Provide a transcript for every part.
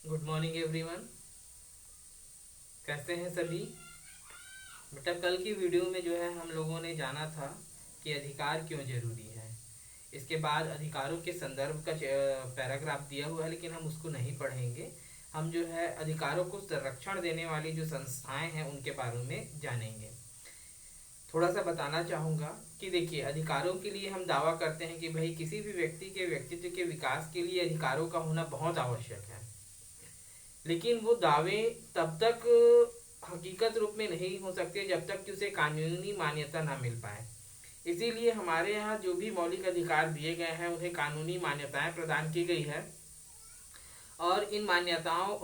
Good morning everyone. कैसे हैं सभी? बेटा, कल की वीडियो में जो है हम लोगों ने जाना था कि अधिकार क्यों जरूरी है। इसके बाद अधिकारों के संदर्भ का पैराग्राफ दिया हुआ है, लेकिन हम उसको नहीं पढ़ेंगे। हम जो है अधिकारों को संरक्षण देने वाली जो संस्थाएं हैं उनके बारे में जानेंगे। थोड़ा सा बताना चाहूँगा कि देखिए, अधिकारों के लिए हम दावा करते हैं कि भाई किसी भी व्यक्ति के व्यक्तित्व के विकास के लिए अधिकारों का होना बहुत आवश्यक है। लेकिन वो दावे तब तक हकीकत रूप में नहीं हो सकते जब तक कि उसे कानूनी मान्यता ना मिल पाए। इसीलिए हमारे यहाँ जो भी मौलिक अधिकार दिए गए हैं उन्हें कानूनी मान्यताएं प्रदान की गई है। और इन मान्यताओं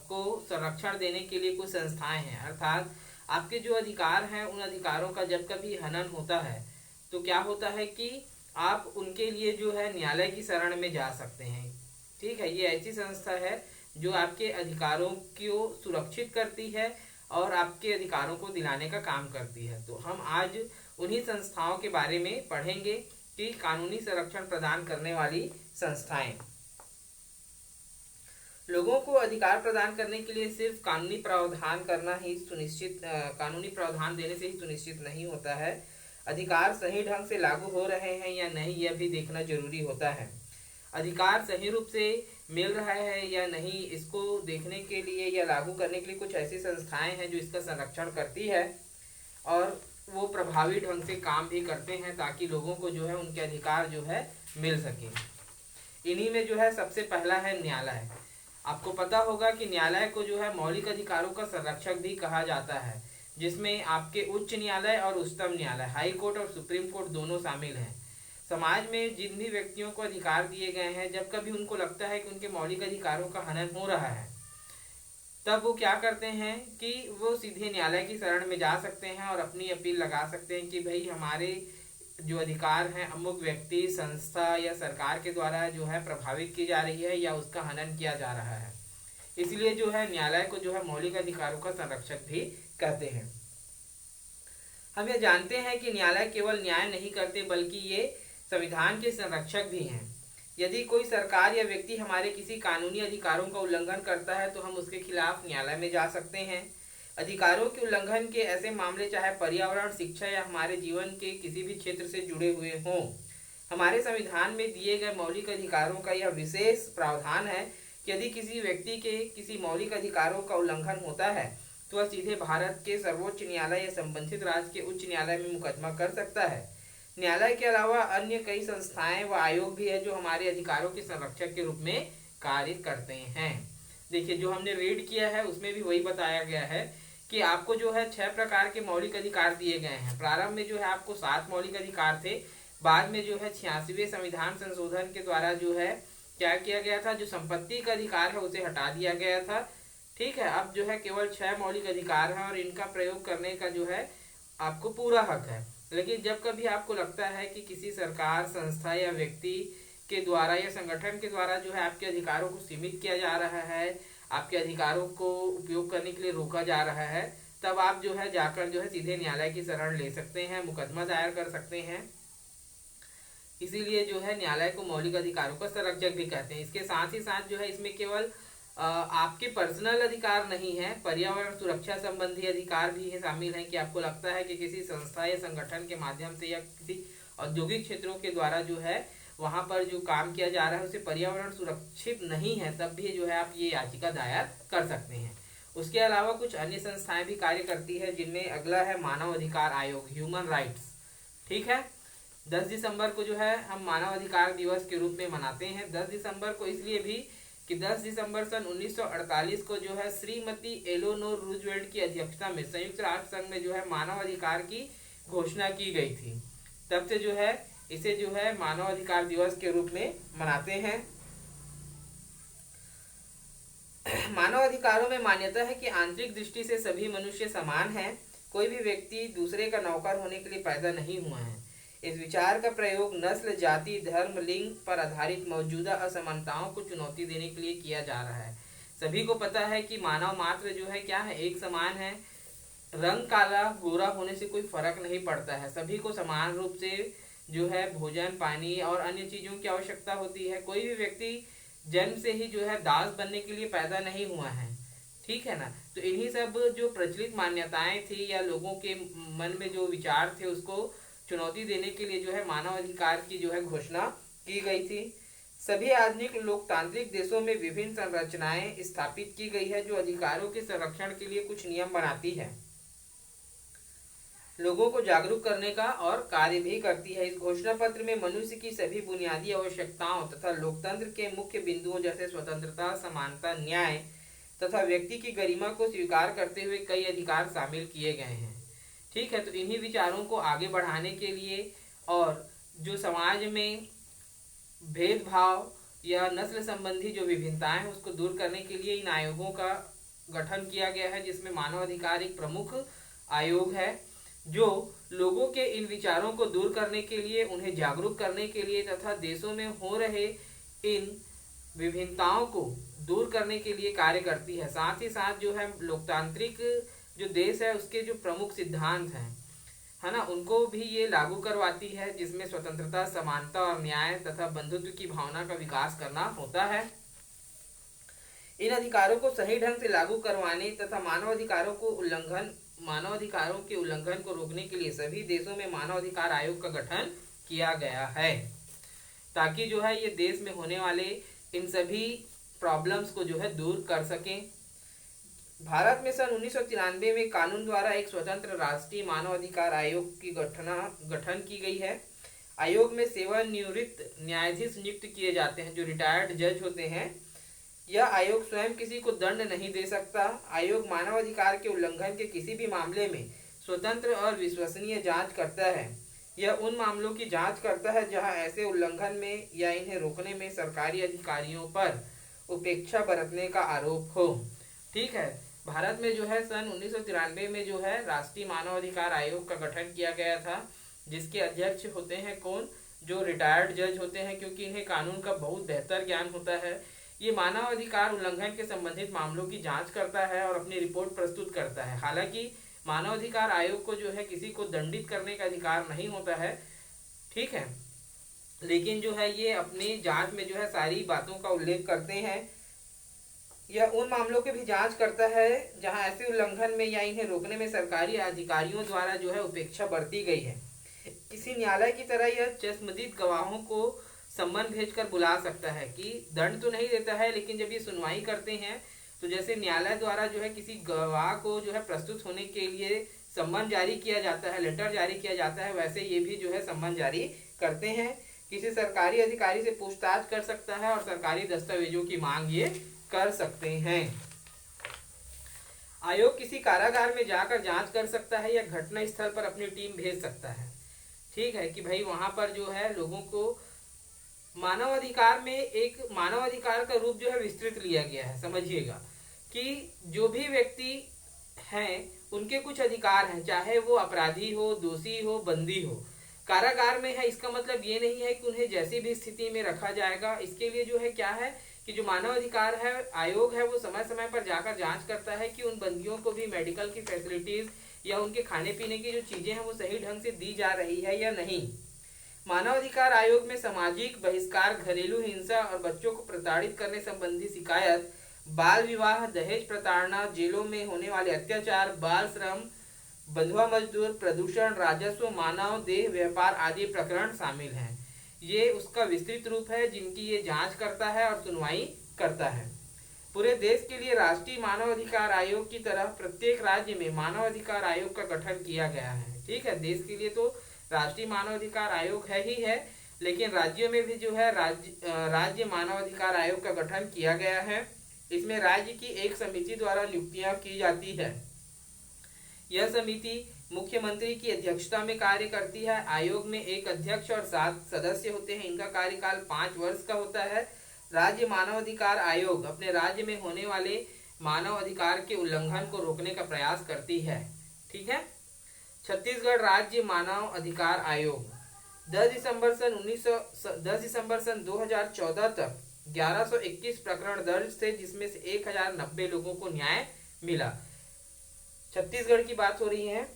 को संरक्षण देने के लिए कुछ संस्थाएं हैं, अर्थात आपके जो अधिकार हैं उन अधिकारों का जब कभी हनन होता है तो क्या होता है कि आप उनके लिए जो है न्यायालय की शरण में जा सकते हैं। ठीक है, ये ऐसी संस्था है जो आपके अधिकारों को सुरक्षित करती है और आपके अधिकारों को दिलाने का काम करती है। तो हम आज उन्हीं संस्थाओं के बारे में पढ़ेंगे कि कानूनी संरक्षण प्रदान करने वाली संस्थाएं। लोगों को अधिकार प्रदान करने के लिए सिर्फ कानूनी प्रावधान करना ही सुनिश्चित कानूनी प्रावधान देने से ही सुनिश्चित नहीं होता है। अधिकार सही ढंग से लागू हो रहे हैं या नहीं, यह भी देखना जरूरी होता है। अधिकार सही रूप से मिल रहा है या नहीं, इसको देखने के लिए या लागू करने के लिए कुछ ऐसी संस्थाएं हैं जो इसका संरक्षण करती है और वो प्रभावी ढंग से काम भी करते हैं ताकि लोगों को जो है उनके अधिकार जो है मिल सके। इन्हीं में जो है सबसे पहला है न्यायालय। आपको पता होगा कि न्यायालय को जो है मौलिक अधिकारों का संरक्षक भी कहा जाता है, जिसमें आपके उच्च न्यायालय और उच्चतम न्यायालय, हाई कोर्ट और सुप्रीम कोर्ट दोनों शामिल हैं। समाज में जिन भी व्यक्तियों को अधिकार दिए गए हैं, जब कभी उनको लगता है कि उनके मौलिक अधिकारों का हनन हो रहा है, तब वो क्या करते हैं कि वो सीधे न्यायालय की शरण में जा सकते हैं और अपनी अपील लगा सकते हैं कि भाई हमारे जो अधिकार हैं अमुक व्यक्ति, संस्था या सरकार के द्वारा जो है प्रभावित की जा रही है या उसका हनन किया जा रहा है। इसलिए जो है न्यायालय को जो है मौलिक अधिकारों का संरक्षक भी कहते हैं। हम ये जानते हैं कि न्यायालय केवल न्याय नहीं करते बल्कि ये संविधान के संरक्षक भी हैं। यदि कोई सरकार या व्यक्ति हमारे किसी कानूनी अधिकारों का उल्लंघन करता है तो हम उसके खिलाफ न्यायालय में जा सकते हैं। अधिकारों के उल्लंघन के ऐसे मामले चाहे पर्यावरण, शिक्षा या हमारे जीवन के किसी भी क्षेत्र से जुड़े हुए हों, हमारे संविधान में दिए गए मौलिक अधिकारों का यह विशेष प्रावधान है कि यदि किसी व्यक्ति के किसी मौलिक अधिकारों का उल्लंघन होता है तो वह सीधे भारत के सर्वोच्च न्यायालय या संबंधित राज्य के उच्च न्यायालय में मुकदमा कर सकता है। न्यायालय के अलावा अन्य कई संस्थाएं व आयोग भी है जो हमारे अधिकारों के संरक्षक के रूप में कार्य करते हैं। देखिए, जो हमने रीड किया है उसमें भी वही बताया गया है कि आपको जो है 6 प्रकार के मौलिक अधिकार दिए गए हैं। प्रारंभ में जो है आपको 7 मौलिक अधिकार थे, बाद में जो है 86वें संविधान संशोधन के द्वारा जो है क्या किया गया था, जो संपत्ति का अधिकार है उसे हटा दिया गया था। ठीक है, अब जो है केवल 6 मौलिक अधिकार हैं और इनका प्रयोग करने का जो है आपको पूरा हक है। लेकिन जब कभी आपको लगता है कि किसी सरकार, संस्था या व्यक्ति के द्वारा या संगठन के द्वारा जो है आपके अधिकारों को सीमित किया जा रहा है, आपके अधिकारों को उपयोग करने के लिए रोका जा रहा है, तब आप जो है जाकर जो है सीधे न्यायालय की शरण ले सकते हैं, मुकदमा दायर कर सकते हैं। इसीलिए जो है न्यायालय को मौलिक अधिकारों का संरक्षक भी कहते हैं। इसके साथ ही साथ जो है इसमें केवल आपके पर्सनल अधिकार नहीं है, पर्यावरण सुरक्षा संबंधी अधिकार भी है शामिल है कि आपको लगता है कि किसी संस्था या संगठन के माध्यम से या किसी औद्योगिक क्षेत्रों के द्वारा जो है वहां पर जो काम किया जा रहा है उसे पर्यावरण सुरक्षित नहीं है, तब भी जो है आप ये याचिका दायर कर सकते हैं। उसके अलावा कुछ अन्य संस्थाएं भी कार्य करती है, जिनमें अगला है मानव अधिकार आयोग, ह्यूमन राइट्स। ठीक है, 10 दिसंबर को जो है हम मानव अधिकार दिवस के रूप में मनाते हैं। 10 दिसंबर को इसलिए भी कि 10 दिसंबर सन 1948 को जो है श्रीमती एलोनोर रूजवेल्ट की अध्यक्षता में संयुक्त राष्ट्र संघ में जो है मानव अधिकार की घोषणा की गई थी। तब से जो है इसे जो है मानव अधिकार दिवस के रूप में मनाते हैं। मानव अधिकारों में मान्यता है कि आंतरिक दृष्टि से सभी मनुष्य समान हैं। कोई भी व्यक्ति दूसरे का नौकर होने के लिए पैदा नहीं हुआ है। इस विचार का प्रयोग नस्ल, जाति, धर्म, लिंग पर आधारित मौजूदा असमानताओं को चुनौती देने के लिए किया जा रहा है। सभी को पता है कि मानव मात्र जो है क्या है, एक समान है। रंग काला गोरा होने से कोई फर्क नहीं पड़ता है। सभी को समान रूप से जो है भोजन, पानी और अन्य चीजों की आवश्यकता होती है। कोई भी व्यक्ति जन्म से ही जो है दास बनने के लिए पैदा नहीं हुआ है, ठीक है ना। तो इन्हीं सब जो प्रचलित मान्यताएं थी या लोगों के मन में जो विचार थे उसको चुनौती देने के लिए जो है मानव अधिकार की जो है घोषणा की गई थी। सभी आधुनिक लोकतांत्रिक देशों में विभिन्न संरचनाएं स्थापित की गई है जो अधिकारों के संरक्षण के लिए कुछ नियम बनाती है, लोगों को जागरूक करने का और कार्य भी करती है। इस घोषणा पत्र में मनुष्य की सभी बुनियादी आवश्यकताओं तथा लोकतंत्र के मुख्य बिंदुओं जैसे स्वतंत्रता, समानता, न्याय तथा व्यक्ति की गरिमा को स्वीकार करते हुए कई अधिकार शामिल किए गए हैं, ठीक है। तो इन्हीं विचारों को आगे बढ़ाने के लिए और जो समाज में भेदभाव या नस्ल संबंधी जो विभिन्नताएं हैं उसको दूर करने के लिए इन आयोगों का गठन किया गया है, जिसमें मानव अधिकार एक प्रमुख आयोग है जो लोगों के इन विचारों को दूर करने के लिए, उन्हें जागरूक करने के लिए तथा देशों में हो रहे इन विभिन्नताओं को दूर करने के लिए कार्य करती है। साथ ही साथ जो है लोकतांत्रिक जो देश है उसके जो प्रमुख सिद्धांत हैं, है ना, उनको भी ये लागू करवाती है, जिसमें स्वतंत्रता, समानता और न्याय तथा बंधुत्व की भावना का विकास करना होता है। इन अधिकारों को सही ढंग से लागू करवाने तथा मानव अधिकारों के उल्लंघन को रोकने के लिए सभी देशों में मानव अधिकार आयोग का गठन किया गया है, ताकि जो है ये देश में होने वाले इन सभी प्रॉब्लम्स को जो है दूर कर सकें। भारत में सन 1993 में कानून द्वारा एक स्वतंत्र राष्ट्रीय मानवाधिकार आयोग की गठन की गई है। आयोग में सेवानिवृत्त न्यायाधीश नियुक्त किए जाते हैं जो रिटायर्ड जज होते हैं। यह आयोग स्वयं किसी को दंड नहीं दे सकता। आयोग मानवाधिकार के उल्लंघन के किसी भी मामले में स्वतंत्र और विश्वसनीय जांच करता है। यह उन मामलों की जांच करता है जहां ऐसे उल्लंघन में या इन्हें रोकने में सरकारी अधिकारियों पर उपेक्षा बरतने का आरोप हो, ठीक है। भारत में जो है सन 1993 में जो है राष्ट्रीय मानवाधिकार आयोग का गठन किया गया था, जिसके अध्यक्ष होते हैं कौन, जो रिटायर्ड जज होते हैं, क्योंकि इन्हें कानून का बहुत बेहतर ज्ञान होता है। ये मानवाधिकार उल्लंघन के संबंधित मामलों की जांच करता है और अपनी रिपोर्ट प्रस्तुत करता है। हालांकि मानवाधिकार आयोग को जो है किसी को दंडित करने का अधिकार नहीं होता है, ठीक है, लेकिन जो है ये अपनी जांच में जो है सारी बातों का उल्लेख करते हैं। यह उन मामलों की भी जांच करता है जहां ऐसे उल्लंघन में या इन्हें रोकने में सरकारी अधिकारियों द्वारा जो है उपेक्षा बरती गई है। किसी न्यायालय की तरह यह चश्मदीद गवाहों को सम्मन भेजकर बुला सकता है, कि दंड तो नहीं देता है, लेकिन जब ये सुनवाई करते हैं तो जैसे न्यायालय द्वारा जो है किसी गवाह को जो है प्रस्तुत होने के लिए सम्मन जारी किया जाता है, लेटर जारी किया जाता है, वैसे ये भी जो है सम्मन जारी करते हैं। किसी सरकारी अधिकारी से पूछताछ कर सकता है और सरकारी दस्तावेजों की मांग ये कर सकते हैं। आयोग किसी कारागार में जाकर जांच कर सकता है या घटना स्थल पर अपनी टीम भेज सकता है, ठीक है, कि भाई वहां पर जो है लोगों को मानवाधिकार में एक मानवाधिकार का रूप जो है विस्तृत लिया गया है। समझिएगा कि जो भी व्यक्ति हैं उनके कुछ अधिकार हैं, चाहे वो अपराधी हो, दोषी हो, बंदी हो। कारागार में है इसका मतलब ये नहीं है कि उन्हें जैसी भी स्थिति में रखा जाएगा। इसके लिए जो है क्या है कि जो मानवाधिकार है आयोग है वो समय समय पर जाकर जांच करता है कि उन बंदियों को भी मेडिकल की फैसिलिटीज या उनके खाने पीने की जो चीजें हैं वो सही ढंग से दी जा रही है या नहीं। मानवाधिकार आयोग में सामाजिक बहिष्कार, घरेलू हिंसा और बच्चों को प्रताड़ित करने संबंधी शिकायत, बाल विवाह, दहेज प्रताड़ना, जेलों में होने वाले अत्याचार, बाल श्रम, बंधुआ मजदूर, प्रदूषण, राजस्व, मानव देह व्यापार आदि प्रकरण शामिल हैं। ये उसका विस्तृत रूप है जिनकी ये जांच करता है और सुनवाई करता है। पूरे देश के लिए राष्ट्रीय मानवाधिकार आयोग की तरह प्रत्येक राज्य में मानवाधिकार आयोग का गठन किया गया है, ठीक है। देश के लिए तो राष्ट्रीय मानवाधिकार आयोग है ही है, लेकिन राज्यों में भी जो है राज्य मानवाधिकार आयोग का गठन किया गया है। इसमें राज्य की एक समिति द्वारा नियुक्तियां की जाती है। यह समिति मुख्यमंत्री की अध्यक्षता में कार्य करती है। आयोग में एक अध्यक्ष और 7 सदस्य होते हैं। इनका कार्यकाल 5 वर्ष का होता है। राज्य मानवाधिकार आयोग अपने राज्य में होने वाले मानव अधिकार के उल्लंघन को रोकने का प्रयास करती है, ठीक है। छत्तीसगढ़ राज्य मानव अधिकार आयोग 10 दिसंबर सन 2014 तक 1121 प्रकरण दर्ज थे, जिसमें से 1090 लोगों को न्याय मिला। छत्तीसगढ़ की बात हो रही है।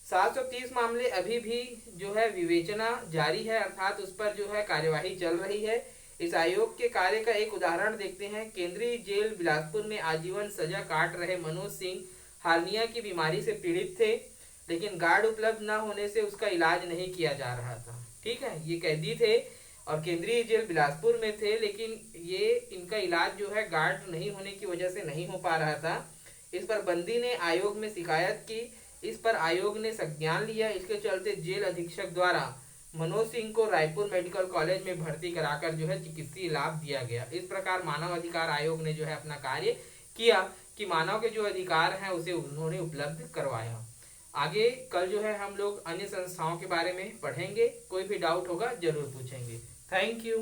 730 मामले अभी भी जो है विवेचना जारी है, अर्थात उस पर जो है कार्यवाही चल रही है। इस आयोग के कार्य का एक उदाहरण देखते हैं। केंद्रीय जेल बिलासपुर में आजीवन सजा काट रहे मनोज सिंह हार्निया की बीमारी से पीड़ित थे, लेकिन गार्ड उपलब्ध न होने से उसका इलाज नहीं किया जा रहा था। ठीक है, ये कैदी थे और केंद्रीय जेल बिलासपुर में थे, लेकिन ये इनका इलाज जो है गार्ड नहीं होने की वजह से नहीं हो पा रहा था। इस पर बंदी ने आयोग में शिकायत की। इस पर आयोग ने संज्ञान लिया। इसके चलते जेल अधीक्षक द्वारा मनोज सिंह को रायपुर मेडिकल कॉलेज में भर्ती कराकर जो है चिकित्सीय लाभ दिया गया। इस प्रकार मानव अधिकार आयोग ने जो है अपना कार्य किया कि मानव के जो अधिकार हैं उसे उन्होंने उपलब्ध करवाया। आगे कल जो है हम लोग अन्य संस्थाओं के बारे में पढ़ेंगे। कोई भी डाउट होगा जरूर पूछेंगे। Thank you.